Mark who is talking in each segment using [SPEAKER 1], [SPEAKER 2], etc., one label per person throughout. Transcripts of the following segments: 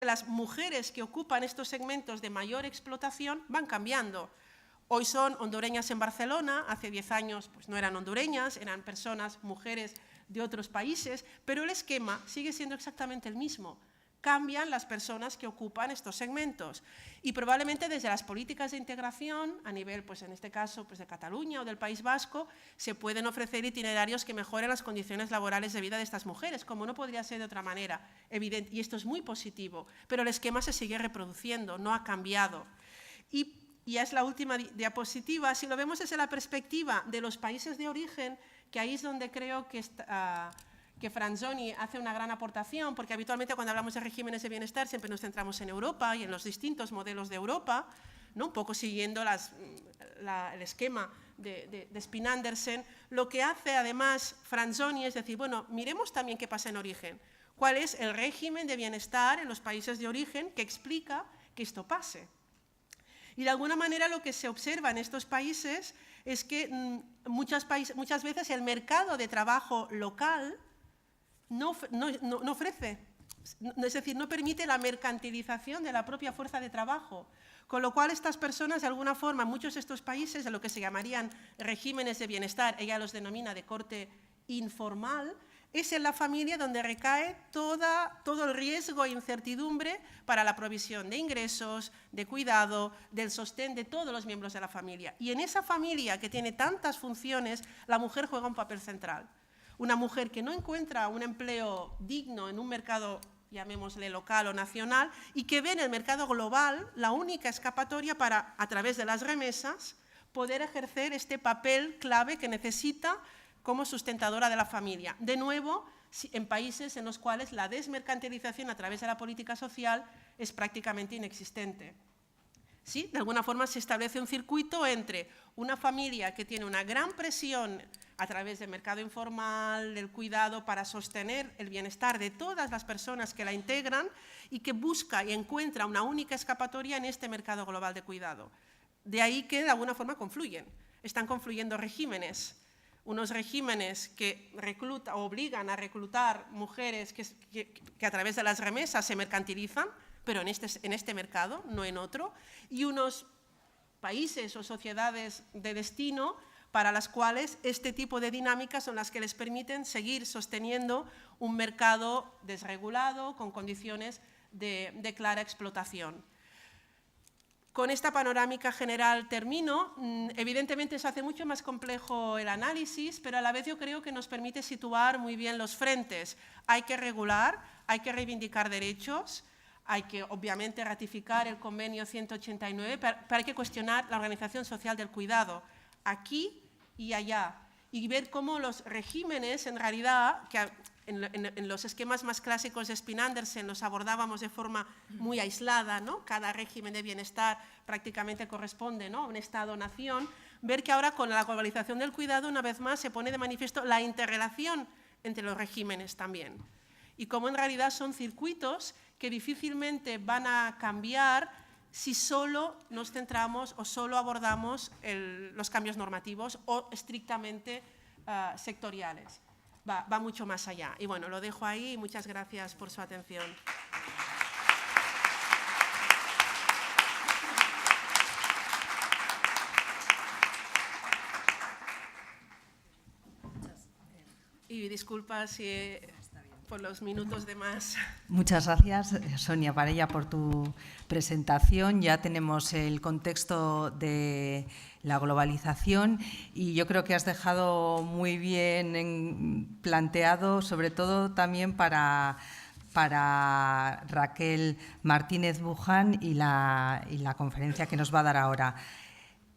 [SPEAKER 1] las mujeres que ocupan estos segmentos de mayor explotación van cambiando. Hoy son hondureñas en Barcelona, hace 10 años pues no eran hondureñas, eran personas, mujeres de otros países, pero el esquema sigue siendo exactamente el mismo. Cambian las personas que ocupan estos segmentos y probablemente desde las políticas de integración a nivel, pues en este caso, pues de Cataluña o del País Vasco, se pueden ofrecer itinerarios que mejoren las condiciones laborales de vida de estas mujeres, como no podría ser de otra manera, evidente, y esto es muy positivo, pero el esquema se sigue reproduciendo, no ha cambiado. Y ya es la última diapositiva, si lo vemos desde la perspectiva de los países de origen, que ahí es donde creo que Franzoni hace una gran aportación, porque habitualmente cuando hablamos de regímenes de bienestar siempre nos centramos en Europa y en los distintos modelos de Europa, ¿no? Un poco siguiendo el esquema de Spin-Andersen. Lo que hace además Franzoni es decir, bueno, miremos también qué pasa en origen. ¿Cuál es el régimen de bienestar en los países de origen que explica que esto pase? Y de alguna manera lo que se observa en estos países es que muchas veces el mercado de trabajo local no ofrece, es decir, no permite la mercantilización de la propia fuerza de trabajo, con lo cual estas personas de alguna forma, en muchos de estos países, de lo que se llamarían regímenes de bienestar, ella los denomina de corte informal, es en la familia donde recae todo el riesgo e incertidumbre para la provisión de ingresos, de cuidado, del sostén de todos los miembros de la familia. Y en esa familia que tiene tantas funciones, la mujer juega un papel central. Una mujer que no encuentra un empleo digno en un mercado, llamémosle local o nacional, y que ve en el mercado global la única escapatoria para, a través de las remesas, poder ejercer este papel clave que necesita como sustentadora de la familia. De nuevo, en países en los cuales la desmercantilización a través de la política social es prácticamente inexistente. ¿Sí? De alguna forma se establece un circuito entre una familia que tiene una gran presión a través del mercado informal, del cuidado, para sostener el bienestar de todas las personas que la integran y que busca y encuentra una única escapatoria en este mercado global de cuidado. De ahí que de alguna forma confluyen. Están confluyendo regímenes. Unos regímenes que obligan a reclutar mujeres que a través de las remesas se mercantilizan, pero en este mercado, no en otro, y unos países o sociedades de destino para las cuales este tipo de dinámicas son las que les permiten seguir sosteniendo un mercado desregulado con condiciones de clara explotación. Con esta panorámica general termino. Evidentemente se hace mucho más complejo el análisis, pero a la vez yo creo que nos permite situar muy bien los frentes. Hay que regular, hay que reivindicar derechos, hay que obviamente ratificar el convenio 189, pero hay que cuestionar la organización social del cuidado, aquí y allá, y ver cómo los regímenes, en realidad, que en los esquemas más clásicos de Spin-Andersen los abordábamos de forma muy aislada, ¿no? Cada régimen de bienestar prácticamente corresponde, ¿no?, a un Estado-nación, ver que ahora con la globalización del cuidado, una vez más, se pone de manifiesto la interrelación entre los regímenes también, y cómo en realidad son circuitos que difícilmente van a cambiar si solo nos centramos o solo abordamos los cambios normativos o estrictamente sectoriales. Va mucho más allá. Y bueno, lo dejo ahí y muchas gracias por su atención. Y disculpa si por los minutos de más.
[SPEAKER 2] Muchas gracias, Sonia Parella, por tu presentación. Ya tenemos el contexto de la globalización y yo creo que has dejado muy bien planteado, sobre todo también para Raquel Martínez Buján y la conferencia que nos va a dar ahora.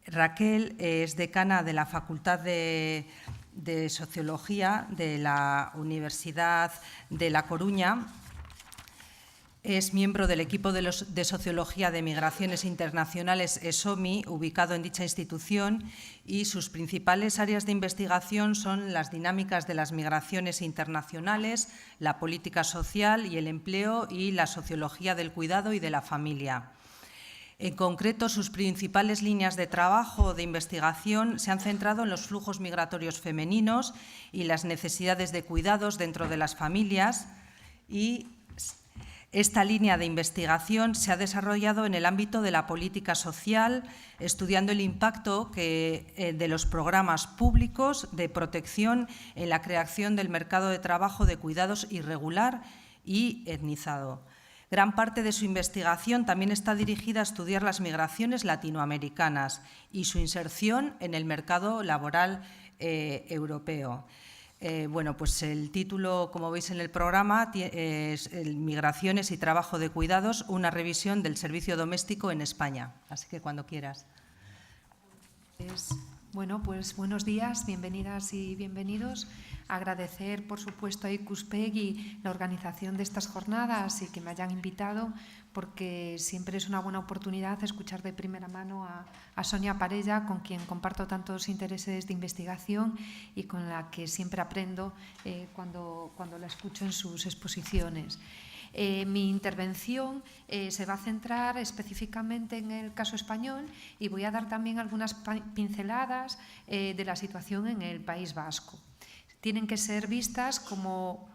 [SPEAKER 2] Raquel es decana de la Facultad de Sociología de la Universidad de La Coruña. Es miembro del equipo de Sociología de Migraciones Internacionales ESOMI, ubicado en dicha institución, y sus principales áreas de investigación son las dinámicas de las migraciones internacionales, la política social y el empleo y la sociología del cuidado y de la familia. En concreto, sus principales líneas de trabajo o de investigación se han centrado en los flujos migratorios femeninos y las necesidades de cuidados dentro de las familias y Esta línea de investigación se ha desarrollado en el ámbito de la política social, estudiando el impacto de los programas públicos de protección en la creación del mercado de trabajo de cuidados irregular y etnizado. Gran parte de su investigación también está dirigida a estudiar las migraciones latinoamericanas y su inserción en el mercado laboral europeo. Bueno, pues el título, como veis en el programa, es Migraciones y trabajo de cuidados, una revisión del servicio doméstico en España. Así que cuando quieras.
[SPEAKER 3] Bueno, pues buenos días, bienvenidas y bienvenidos. Agradecer, por supuesto, a Ikuspegi la organización de estas jornadas y que me hayan invitado, porque siempre es una buena oportunidad escuchar de primera mano a Sonia Parella, con quien comparto tantos intereses de investigación y con la que siempre aprendo cuando la escucho en sus exposiciones. Mi intervención se va a centrar específicamente en el caso español y voy a dar también algunas pinceladas de la situación en el País Vasco. Tienen que ser vistas como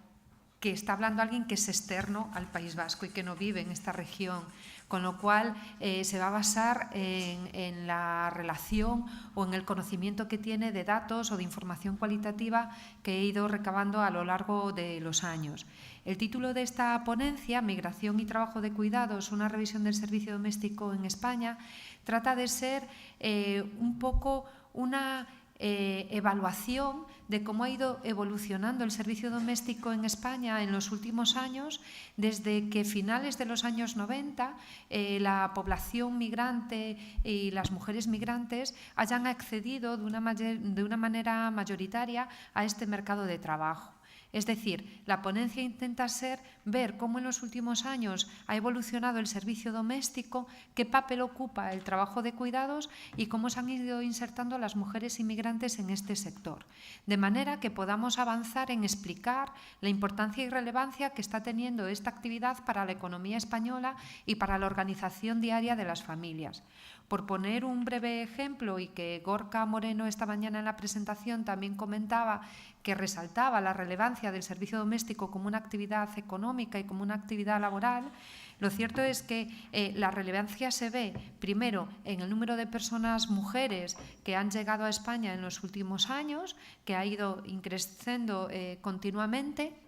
[SPEAKER 3] que está hablando alguien que es externo al País Vasco y que no vive en esta región, con lo cual se va a basar en la relación o en el conocimiento que tiene de datos o de información cualitativa que he ido recabando a lo largo de los años. El título de esta ponencia, Migración y trabajo de cuidados, una revisión del servicio doméstico en España, trata de ser un poco una evaluación de cómo ha ido evolucionando el servicio doméstico en España en los últimos años, desde que finales de los años 90 la población migrante y las mujeres migrantes hayan accedido de una manera mayoritaria a este mercado de trabajo. Es decir, la ponencia intenta ver cómo en los últimos años ha evolucionado el servicio doméstico, qué papel ocupa el trabajo de cuidados y cómo se han ido insertando las mujeres inmigrantes en este sector. De manera que podamos avanzar en explicar la importancia y relevancia que está teniendo esta actividad para la economía española y para la organización diaria de las familias. Por poner un breve ejemplo, y que Gorka Moreno esta mañana en la presentación también comentaba, que resaltaba la relevancia del servicio doméstico como una actividad económica y como una actividad laboral, lo cierto es que la relevancia se ve primero en el número de personas mujeres que han llegado a España en los últimos años, que ha ido creciendo continuamente,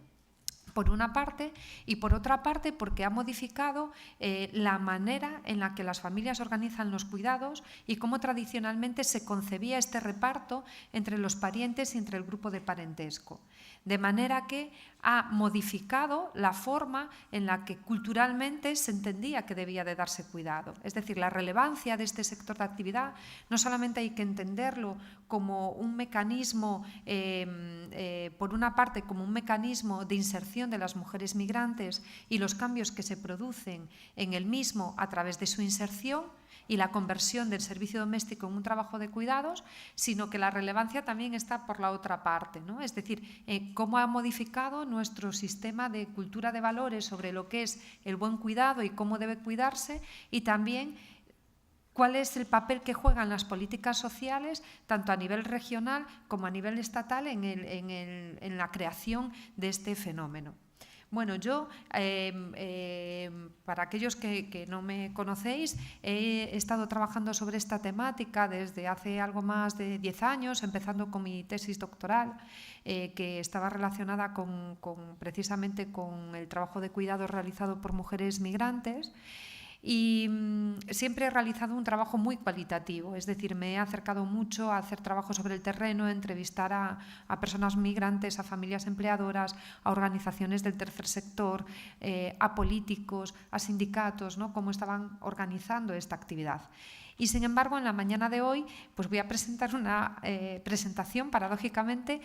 [SPEAKER 3] por una parte, y por otra parte porque ha modificado la manera en la que las familias organizan los cuidados y cómo tradicionalmente se concebía este reparto entre los parientes y entre el grupo de parentesco. De manera que ha modificado la forma en la que culturalmente se entendía que debía de darse cuidado. Es decir, la relevancia de este sector de actividad no solamente hay que entenderlo como un mecanismo, por una parte, como un mecanismo de inserción de las mujeres migrantes y los cambios que se producen en el mismo a través de su inserción y la conversión del servicio doméstico en un trabajo de cuidados, sino que la relevancia también está por la otra parte, ¿no? Es decir, cómo ha modificado nuestro sistema de cultura de valores sobre lo que es el buen cuidado y cómo debe cuidarse, y también cuál es el papel que juegan las políticas sociales, tanto a nivel regional como a nivel estatal, en la creación de este fenómeno. Bueno, yo, para aquellos que no me conocéis, he estado trabajando sobre esta temática desde hace algo más de 10 años, empezando con mi tesis doctoral, que estaba relacionada precisamente con el trabajo de cuidados realizado por mujeres migrantes. Y siempre he realizado un trabajo muy cualitativo, es decir, me he acercado mucho a hacer trabajo sobre el terreno, a entrevistar a personas migrantes, a familias empleadoras, a organizaciones del tercer sector, a políticos, a sindicatos, ¿no? Cómo estaban organizando esta actividad. Y, sin embargo, en la mañana de hoy pues voy a presentar una presentación, paradójicamente,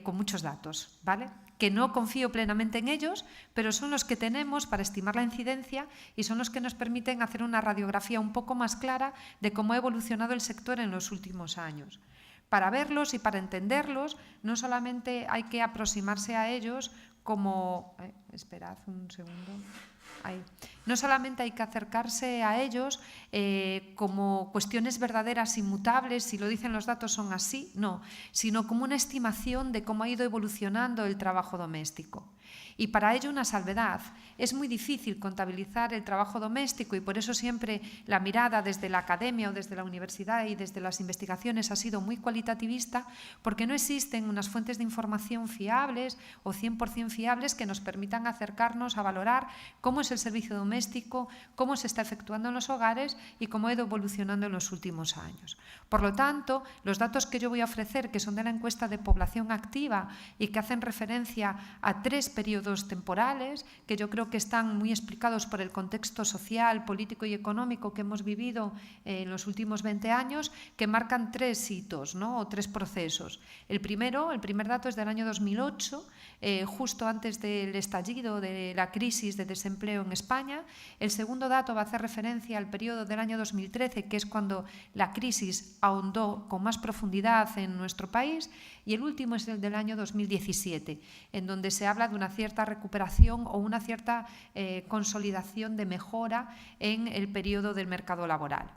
[SPEAKER 3] con muchos datos, ¿vale? Que no confío plenamente en ellos, pero son los que tenemos para estimar la incidencia y son los que nos permiten hacer una radiografía un poco más clara de cómo ha evolucionado el sector en los últimos años. Para verlos y para entenderlos, no solamente hay que aproximarse a ellos como... esperad un segundo. No solamente hay que acercarse a ellos como cuestiones verdaderas, inmutables, si lo dicen los datos son así, no, sino como una estimación de cómo ha ido evolucionando el trabajo doméstico. Y para ello una salvedad. Es muy difícil contabilizar el trabajo doméstico y por eso siempre la mirada desde la academia o desde la universidad y desde las investigaciones ha sido muy cualitativista, porque no existen unas fuentes de información fiables o 100% fiables que nos permitan acercarnos a valorar cómo es el servicio doméstico, cómo se está efectuando en los hogares y cómo ha ido evolucionando en los últimos años. Por lo tanto, los datos que yo voy a ofrecer, que son de la encuesta de población activa y que hacen referencia a 3 periodos temporales, que yo creo que están muy explicados por el contexto social, político y económico que hemos vivido en los últimos 20 años, que marcan 3 hitos, ¿no? O 3 procesos. El primer dato es del año 2008, justo antes del estallido de la crisis de desempleo en España. El segundo dato va a hacer referencia al periodo del año 2013, que es cuando la crisis ahondó con más profundidad en nuestro país, y el último es el del año 2017, en donde se habla de una cierta recuperación o una cierta consolidación de mejora en el periodo del mercado laboral.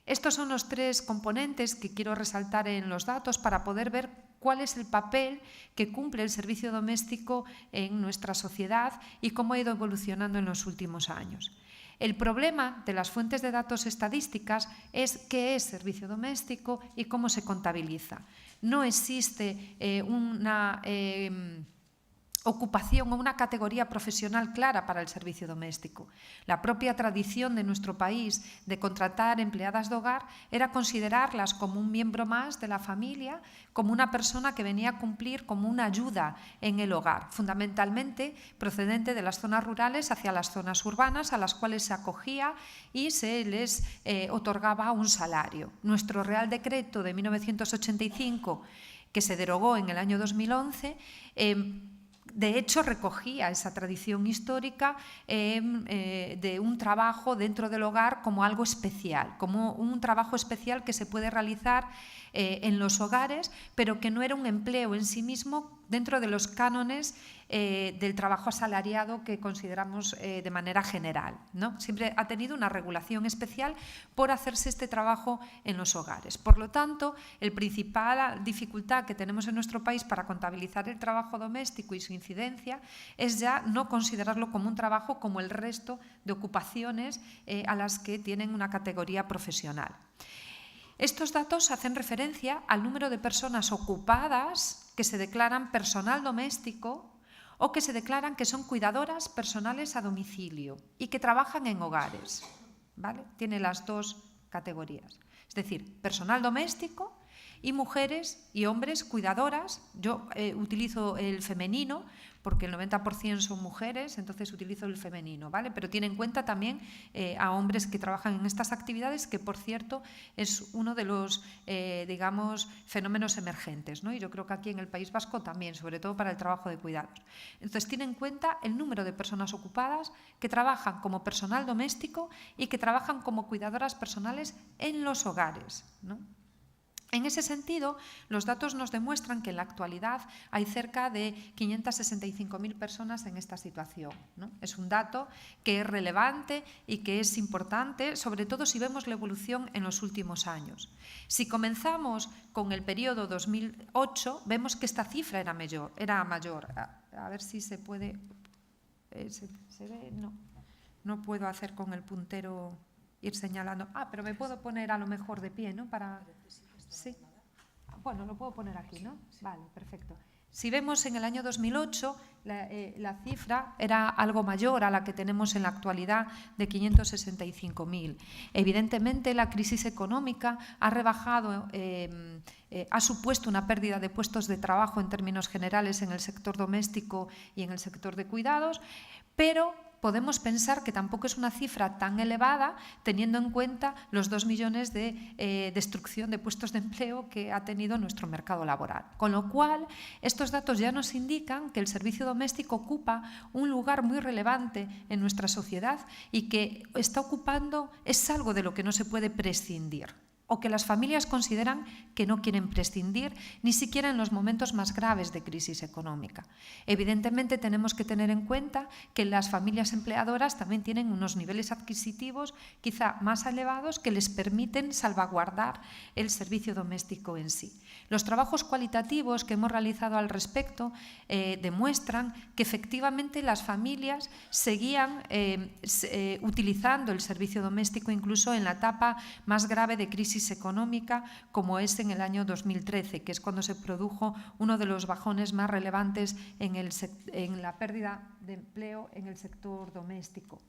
[SPEAKER 3] Estos son los 3 componentes que quiero resaltar en los datos para poder ver cuál es el papel que cumple el servicio doméstico en nuestra sociedad y cómo ha ido evolucionando en los últimos años. El problema de las fuentes de datos estadísticas es qué es servicio doméstico y cómo se contabiliza. No existe una ocupación o una categoría profesional clara para el servicio doméstico. La propia tradición de nuestro país de contratar empleadas de hogar era considerarlas como un miembro más de la familia, como una persona que venía a cumplir como una ayuda en el hogar, fundamentalmente procedente de las zonas rurales hacia las zonas urbanas, a las cuales se acogía y se les otorgaba un salario. Nuestro Real Decreto de 1985, que se derogó en el año 2011, de hecho, recogía esa tradición histórica de un trabajo dentro del hogar como algo especial, como un trabajo especial que se puede realizar en los hogares, pero que no era un empleo en sí mismo dentro de los cánones del trabajo asalariado que consideramos de manera general, ¿no? Siempre ha tenido una regulación especial por hacerse este trabajo en los hogares. Por lo tanto, la principal dificultad que tenemos en nuestro país para contabilizar el trabajo doméstico y su incidencia es ya no considerarlo como un trabajo como el resto de ocupaciones a las que tienen una categoría profesional. Estos datos hacen referencia al número de personas ocupadas que se declaran personal doméstico o que se declaran que son cuidadoras personales a domicilio y que trabajan en hogares, ¿vale? Tiene las 2 categorías. Es decir, personal doméstico y mujeres y hombres cuidadoras. Yo utilizo el femenino porque el 90% son mujeres, entonces utilizo el femenino, ¿vale? Pero tiene en cuenta también a hombres que trabajan en estas actividades, que por cierto es uno de los, digamos, fenómenos emergentes, ¿no? Y yo creo que aquí en el País Vasco también, sobre todo para el trabajo de cuidados. Entonces tiene en cuenta el número de personas ocupadas que trabajan como personal doméstico y que trabajan como cuidadoras personales en los hogares, ¿no? En ese sentido, los datos nos demuestran que en la actualidad hay cerca de 565.000 personas en esta situación, ¿no? Es un dato que es relevante y que es importante, sobre todo si vemos la evolución en los últimos años. Si comenzamos con el periodo 2008, vemos que esta cifra era mayor. A ver si se puede... ¿Se ve? No puedo hacer con el puntero ir señalando. Pero me puedo poner a lo mejor de pie, ¿no? Sí. Bueno, lo puedo poner aquí, ¿no? Vale, perfecto. Si vemos en el año 2008, la cifra era algo mayor a la que tenemos en la actualidad de 565.000. Evidentemente, la crisis económica ha rebajado, ha supuesto una pérdida de puestos de trabajo en términos generales en el sector doméstico y en el sector de cuidados, pero podemos pensar que tampoco es una cifra tan elevada teniendo en cuenta los 2 millones de destrucción de puestos de empleo que ha tenido nuestro mercado laboral. Con lo cual, estos datos ya nos indican que el servicio doméstico ocupa un lugar muy relevante en nuestra sociedad y que está ocupando, es algo de lo que no se puede prescindir. o que las familias consideran que no quieren prescindir, ni siquiera en los momentos más graves de crisis económica. Evidentemente, tenemos que tener en cuenta que las familias empleadoras también tienen unos niveles adquisitivos quizá más elevados que les permiten salvaguardar el servicio doméstico en sí. Los trabajos cualitativos que hemos realizado al respecto demuestran que efectivamente las familias seguían utilizando el servicio doméstico incluso en la etapa más grave de crisis económica, como es en el año 2013, que es cuando se produjo uno de los bajones más relevantes en la pérdida de empleo en el sector doméstico.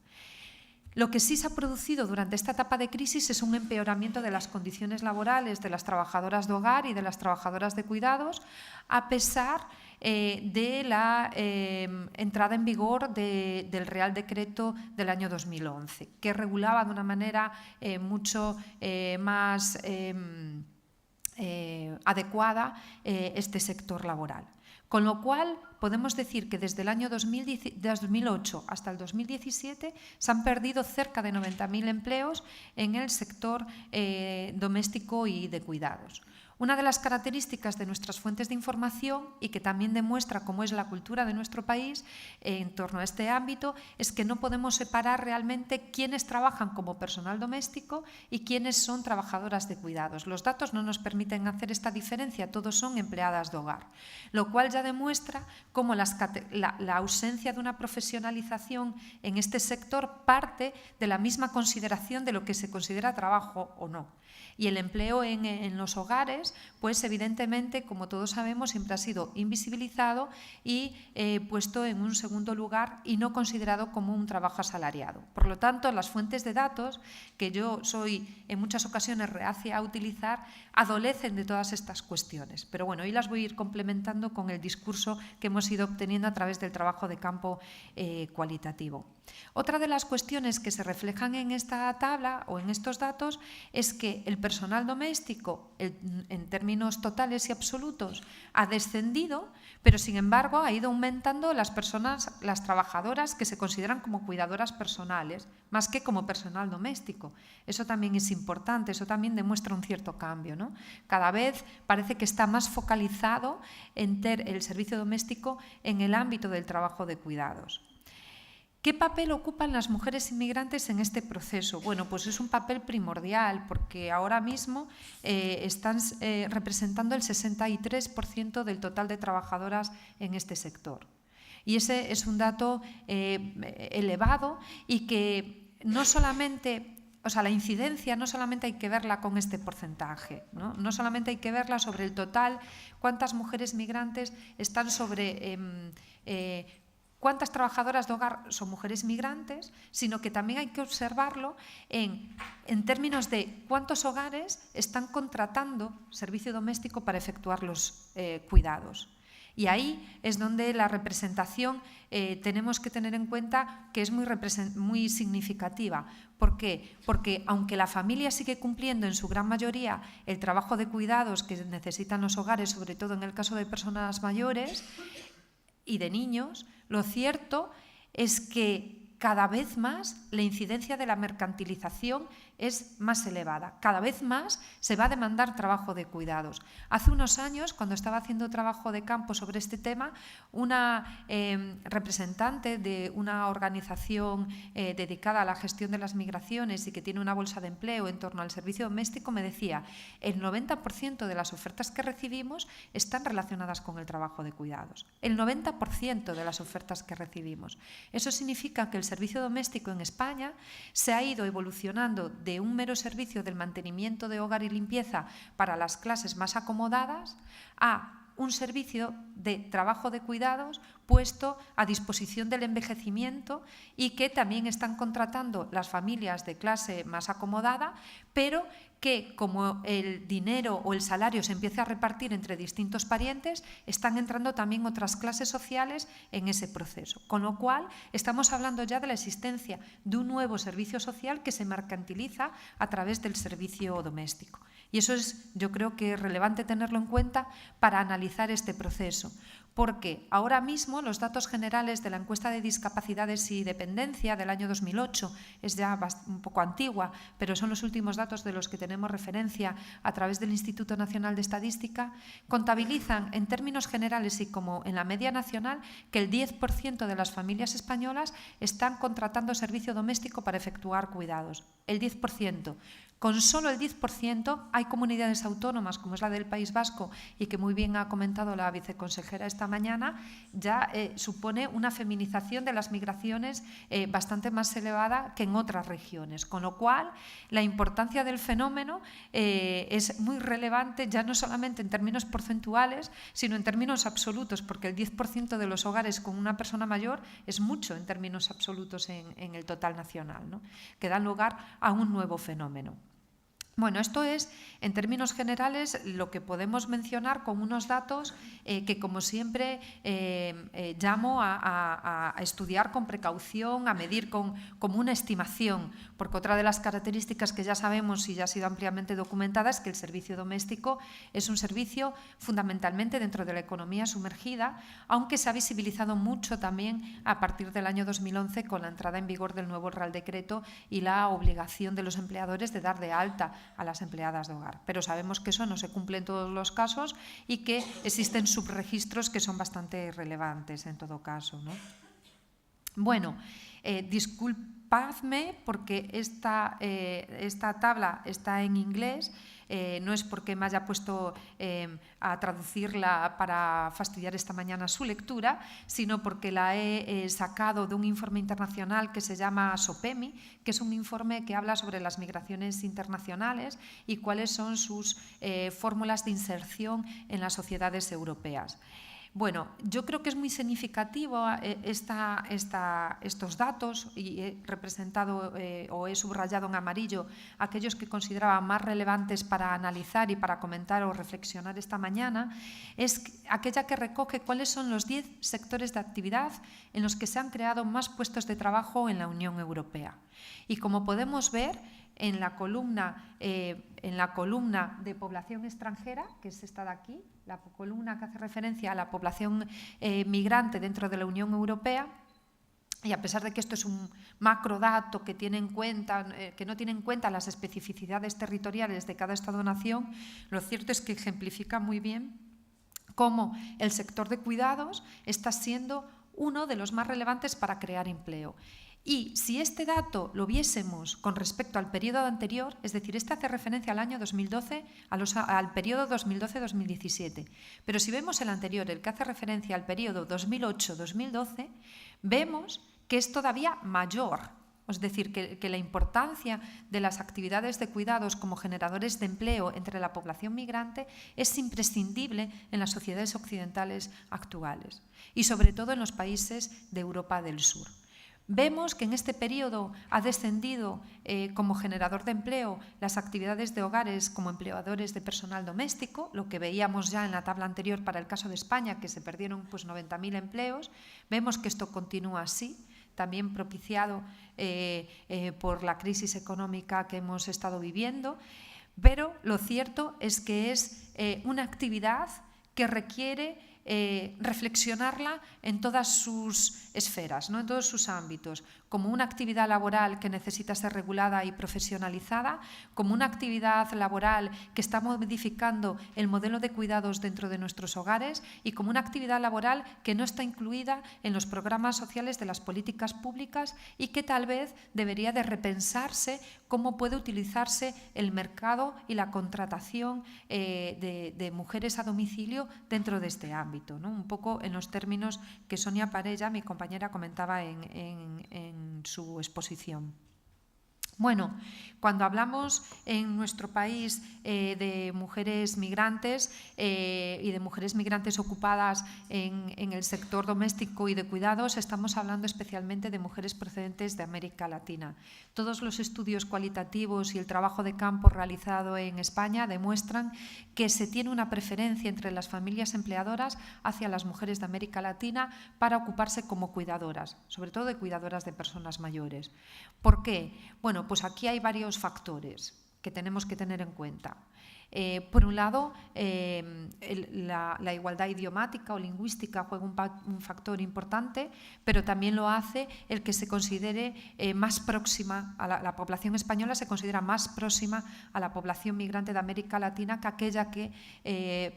[SPEAKER 3] Lo que sí se ha producido durante esta etapa de crisis es un empeoramiento de las condiciones laborales de las trabajadoras de hogar y de las trabajadoras de cuidados, a pesar de la entrada en vigor del Real Decreto del año 2011, que regulaba de una manera mucho más adecuada este sector laboral. Con lo cual, podemos decir que desde el año 2008 hasta el 2017 se han perdido cerca de 90.000 empleos en el sector doméstico y de cuidados. Una de las características de nuestras fuentes de información y que también demuestra cómo es la cultura de nuestro país en torno a este ámbito es que no podemos separar realmente quiénes trabajan como personal doméstico y quiénes son trabajadoras de cuidados. Los datos no nos permiten hacer esta diferencia, todos son empleadas de hogar, lo cual ya demuestra cómo la ausencia de una profesionalización en este sector parte de la misma consideración de lo que se considera trabajo o no. Y el empleo en los hogares, pues evidentemente, como todos sabemos, siempre ha sido invisibilizado y puesto en un segundo lugar y no considerado como un trabajo asalariado. Por lo tanto, las fuentes de datos, que yo soy en muchas ocasiones reacia a utilizar, adolecen de todas estas cuestiones. Pero bueno, hoy las voy a ir complementando con el discurso que hemos ido obteniendo a través del trabajo de campo cualitativo. Otra de las cuestiones que se reflejan en esta tabla o en estos datos es que el personal doméstico, en términos totales y absolutos, ha descendido, pero sin embargo ha ido aumentando las trabajadoras que se consideran como cuidadoras personales, más que como personal doméstico. Eso también es importante, eso también demuestra un cierto cambio, ¿no? Cada vez parece que está más focalizado el servicio doméstico en el ámbito del trabajo de cuidados. ¿Qué papel ocupan las mujeres inmigrantes en este proceso? Bueno, pues es un papel primordial porque ahora mismo están representando el 63% del total de trabajadoras en este sector. Y ese es un dato elevado y que no solamente, o sea, la incidencia no solamente hay que verla con este porcentaje, no solamente hay que verla sobre el total, cuántas mujeres migrantes están sobre cuántas trabajadoras de hogar son mujeres migrantes, sino que también hay que observarlo en términos de cuántos hogares están contratando servicio doméstico para efectuar los cuidados. Y ahí es donde la representación tenemos que tener en cuenta que es muy significativa. ¿Por qué? Porque aunque la familia sigue cumpliendo en su gran mayoría el trabajo de cuidados que necesitan los hogares, sobre todo en el caso de personas mayores y de niños, lo cierto es que cada vez más la incidencia de la mercantilización es más elevada. Cada vez más se va a demandar trabajo de cuidados. Hace unos años, cuando estaba haciendo trabajo de campo sobre este tema, una representante de una organización dedicada a la gestión de las migraciones y que tiene una bolsa de empleo en torno al servicio doméstico me decía: el 90% de las ofertas que recibimos están relacionadas con el trabajo de cuidados. El 90% de las ofertas que recibimos. Eso significa que el servicio doméstico en España se ha ido evolucionando de un mero servicio del mantenimiento de hogar y limpieza para las clases más acomodadas a un servicio de trabajo de cuidados puesto a disposición del envejecimiento y que también están contratando las familias de clase más acomodada, pero que como el dinero o el salario se empieza a repartir entre distintos parientes, están entrando también otras clases sociales en ese proceso. Con lo cual, estamos hablando ya de la existencia de un nuevo servicio social que se mercantiliza a través del servicio doméstico. Y eso es, yo creo que es relevante tenerlo en cuenta para analizar este proceso. Porque ahora mismo los datos generales de la encuesta de discapacidades y dependencia del año 2008 es ya un poco antigua, pero son los últimos datos de los que tenemos referencia a través del Instituto Nacional de Estadística, contabilizan en términos generales y como en la media nacional que el 10% de las familias españolas están contratando servicio doméstico para efectuar cuidados. El 10%. Con solo el 10% hay comunidades autónomas, como es la del País Vasco y que muy bien ha comentado la viceconsejera esta mañana, ya supone una feminización de las migraciones bastante más elevada que en otras regiones. Con lo cual, la importancia del fenómeno es muy relevante, ya no solamente en términos porcentuales, sino en términos absolutos, porque el 10% de los hogares con una persona mayor es mucho en términos absolutos en el total nacional, ¿no? Que dan lugar a un nuevo fenómeno. Bueno, esto es, en términos generales, lo que podemos mencionar con unos datos que, como siempre, llamo a estudiar con precaución, a medir como una estimación, porque otra de las características que ya sabemos y ya ha sido ampliamente documentada es que el servicio doméstico es un servicio fundamentalmente dentro de la economía sumergida, aunque se ha visibilizado mucho también a partir del año 2011 con la entrada en vigor del nuevo Real Decreto y la obligación de los empleadores de dar de alta a las empleadas de hogar. Pero sabemos que eso no se cumple en todos los casos y que existen subregistros que son bastante relevantes en todo caso, ¿no? Bueno, disculpadme porque esta tabla está en inglés. No es porque me haya puesto a traducirla para fastidiar esta mañana su lectura, sino porque la he sacado de un informe internacional que se llama SOPEMI, que es un informe que habla sobre las migraciones internacionales y cuáles son sus fórmulas de inserción en las sociedades europeas. Bueno, yo creo que es muy significativo estos datos y he representado o he subrayado en amarillo aquellos que consideraba más relevantes para analizar y para comentar o reflexionar esta mañana, es aquella que recoge cuáles son los 10 sectores de actividad en los que se han creado más puestos de trabajo en la Unión Europea. Y como podemos ver, en la columna de población extranjera, que es esta de aquí, la columna que hace referencia a la población migrante dentro de la Unión Europea, y a pesar de que esto es un macrodato que no tiene en cuenta las especificidades territoriales de cada Estado-nación, lo cierto es que ejemplifica muy bien cómo el sector de cuidados está siendo uno de los más relevantes para crear empleo. Y si este dato lo viésemos con respecto al periodo anterior, es decir, este hace referencia al año 2012, al periodo 2012-2017, pero si vemos el anterior, el que hace referencia al periodo 2008-2012, vemos que es todavía mayor. Es decir, que la importancia de las actividades de cuidados como generadores de empleo entre la población migrante es imprescindible en las sociedades occidentales actuales y sobre todo en los países de Europa del Sur. Vemos que en este periodo ha descendido como generador de empleo las actividades de hogares como empleadores de personal doméstico, lo que veíamos ya en la tabla anterior para el caso de España, que se perdieron 90.000 empleos. Vemos que esto continúa así, también propiciado por la crisis económica que hemos estado viviendo, pero lo cierto es que es una actividad que requiere reflexionarla en todas sus esferas, ¿no? En todos sus ámbitos, como una actividad laboral que necesita ser regulada y profesionalizada, como una actividad laboral que está modificando el modelo de cuidados dentro de nuestros hogares y como una actividad laboral que no está incluida en los programas sociales de las políticas públicas y que tal vez debería de repensarse cómo puede utilizarse el mercado y la contratación de mujeres a domicilio dentro de este ámbito, ¿no? Un poco en los términos que Sonia Parella, mi compañera, comentaba en su exposición. Bueno, cuando hablamos en nuestro país de mujeres migrantes y de mujeres migrantes ocupadas en el sector doméstico y de cuidados, estamos hablando especialmente de mujeres procedentes de América Latina. Todos los estudios cualitativos y el trabajo de campo realizado en España demuestran que se tiene una preferencia entre las familias empleadoras hacia las mujeres de América Latina para ocuparse como cuidadoras, sobre todo de cuidadoras de personas mayores. ¿Por qué? Bueno, pues aquí hay varios factores. que tenemos que tener en cuenta. Por un lado, la igualdad idiomática o lingüística juega un factor importante, pero también lo hace el que se considere más próxima a la población española, se considera más próxima a la población migrante de América Latina que aquella que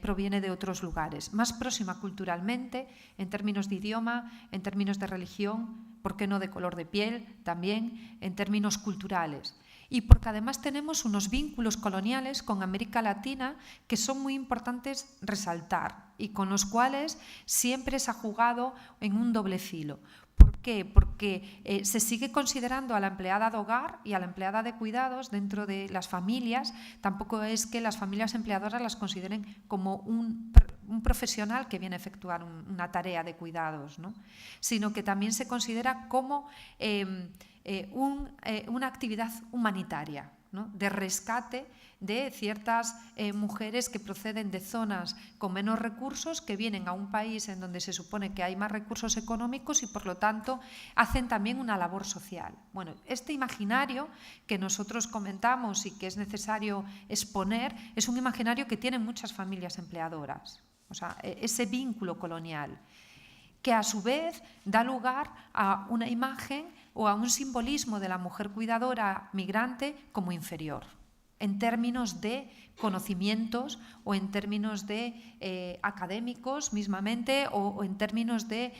[SPEAKER 3] proviene de otros lugares. Más próxima culturalmente, en términos de idioma, en términos de religión, ¿por qué no de color de piel? También en términos culturales. Y porque además tenemos unos vínculos coloniales con América Latina que son muy importantes resaltar y con los cuales siempre se ha jugado en un doble filo. ¿Por qué? Porque se sigue considerando a la empleada de hogar y a la empleada de cuidados dentro de las familias. Tampoco es que las familias empleadoras las consideren como un profesional que viene a efectuar una tarea de cuidados, ¿no? Sino que también se considera como una actividad humanitaria, ¿no? De rescate de ciertas mujeres que proceden de zonas con menos recursos, que vienen a un país en donde se supone que hay más recursos económicos y, por lo tanto, hacen también una labor social. Bueno, este imaginario que nosotros comentamos y que es necesario exponer es un imaginario que tienen muchas familias empleadoras, o sea, ese vínculo colonial, que a su vez da lugar a una imagen o a un simbolismo de la mujer cuidadora migrante como inferior, en términos de conocimientos o en términos de académicos mismamente o en términos de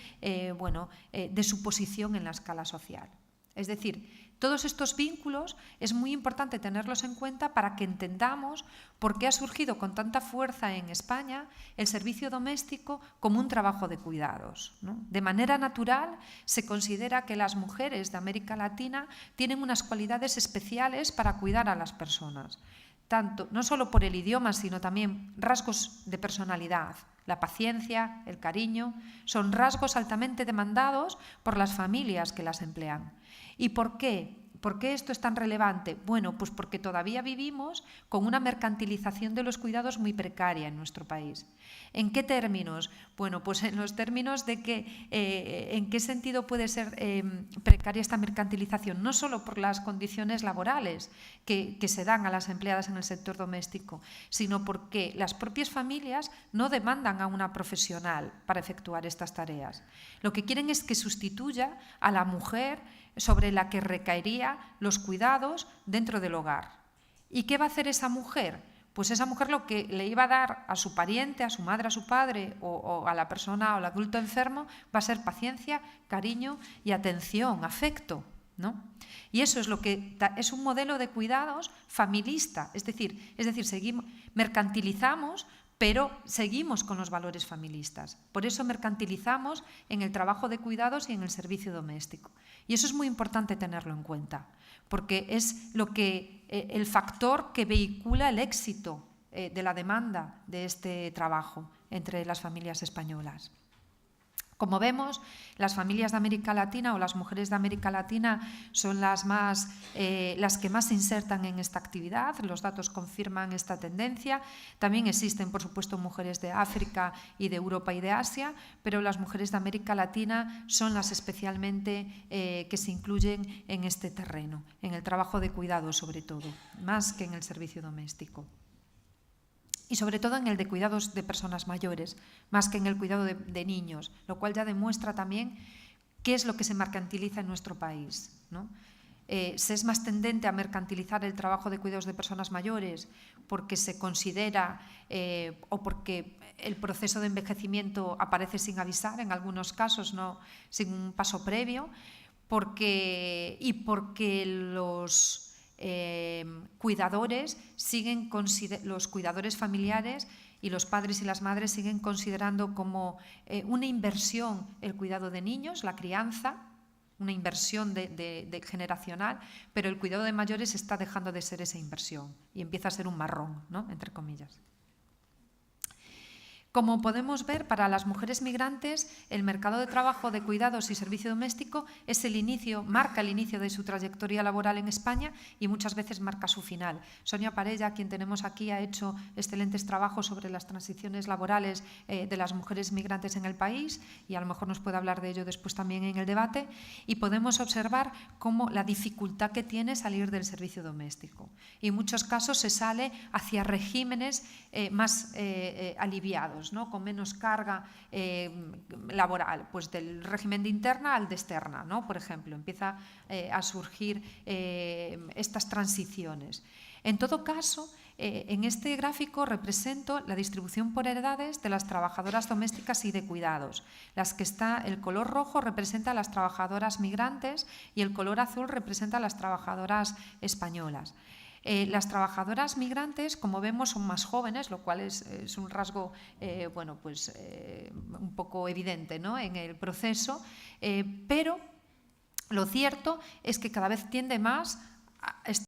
[SPEAKER 3] su posición en la escala social. Es decir, todos estos vínculos es muy importante tenerlos en cuenta para que entendamos por qué ha surgido con tanta fuerza en España el servicio doméstico como un trabajo de cuidados, ¿no? De manera natural se considera que las mujeres de América Latina tienen unas cualidades especiales para cuidar a las personas, tanto, no solo por el idioma, sino también rasgos de personalidad. La paciencia, el cariño, son rasgos altamente demandados por las familias que las emplean. ¿Y por qué? ¿Por qué esto es tan relevante? Bueno, pues porque todavía vivimos con una mercantilización de los cuidados muy precaria en nuestro país. ¿En qué términos? Bueno, pues en los términos de que en qué sentido puede ser precaria esta mercantilización, no solo por las condiciones laborales que se dan a las empleadas en el sector doméstico, sino porque las propias familias no demandan a una profesional para efectuar estas tareas. Lo que quieren es que sustituya a la mujer sobre la que recaería los cuidados dentro del hogar. ¿Y qué va a hacer esa mujer? Pues esa mujer lo que le iba a dar a su pariente, a su madre, a su padre o a la persona o al adulto enfermo va a ser paciencia, cariño y atención, afecto, ¿no? Y eso es lo que es un modelo de cuidados familista, es decir, mercantilizamos, pero seguimos con los valores familistas. Por eso mercantilizamos en el trabajo de cuidados y en el servicio doméstico. Y eso es muy importante tenerlo en cuenta, porque es el factor que vehicula el éxito de la demanda de este trabajo entre las familias españolas. Como vemos, las familias de América Latina o las mujeres de América Latina son las que más se insertan en esta actividad. Los datos confirman esta tendencia. También existen, por supuesto, mujeres de África y de Europa y de Asia, pero las mujeres de América Latina son las especialmente que se incluyen en este terreno, en el trabajo de cuidado sobre todo, más que en el servicio doméstico. Y sobre todo en el de cuidados de personas mayores, más que en el cuidado de niños, lo cual ya demuestra también qué es lo que se mercantiliza en nuestro país, ¿no? Se es más tendente a mercantilizar el trabajo de cuidados de personas mayores porque se considera o porque el proceso de envejecimiento aparece sin avisar, en algunos casos no, sin un paso previo, porque los cuidadores los cuidadores familiares y los padres y las madres siguen considerando como una inversión el cuidado de niños, la crianza, una inversión generacional, pero el cuidado de mayores está dejando de ser esa inversión y empieza a ser un marrón, ¿no? Entre comillas. Como podemos ver, para las mujeres migrantes, el mercado de trabajo de cuidados y servicio doméstico es marca el inicio de su trayectoria laboral en España y muchas veces marca su final. Sonia Parella, quien tenemos aquí, ha hecho excelentes trabajos sobre las transiciones laborales de las mujeres migrantes en el país y a lo mejor nos puede hablar de ello después también en el debate. Y podemos observar cómo la dificultad que tiene salir del servicio doméstico. Y en muchos casos se sale hacia regímenes más aliviados, ¿no? Con menos carga laboral, pues del régimen de interna al de externa, ¿no? Por ejemplo, empieza a surgir estas transiciones. En todo caso, en este gráfico represento la distribución por edades de las trabajadoras domésticas y de cuidados. El color rojo representa a las trabajadoras migrantes y el color azul representa a las trabajadoras españolas. Las trabajadoras migrantes, como vemos, son más jóvenes, lo cual es un rasgo un poco evidente, ¿no?, en el proceso, pero lo cierto es que cada vez tiende más a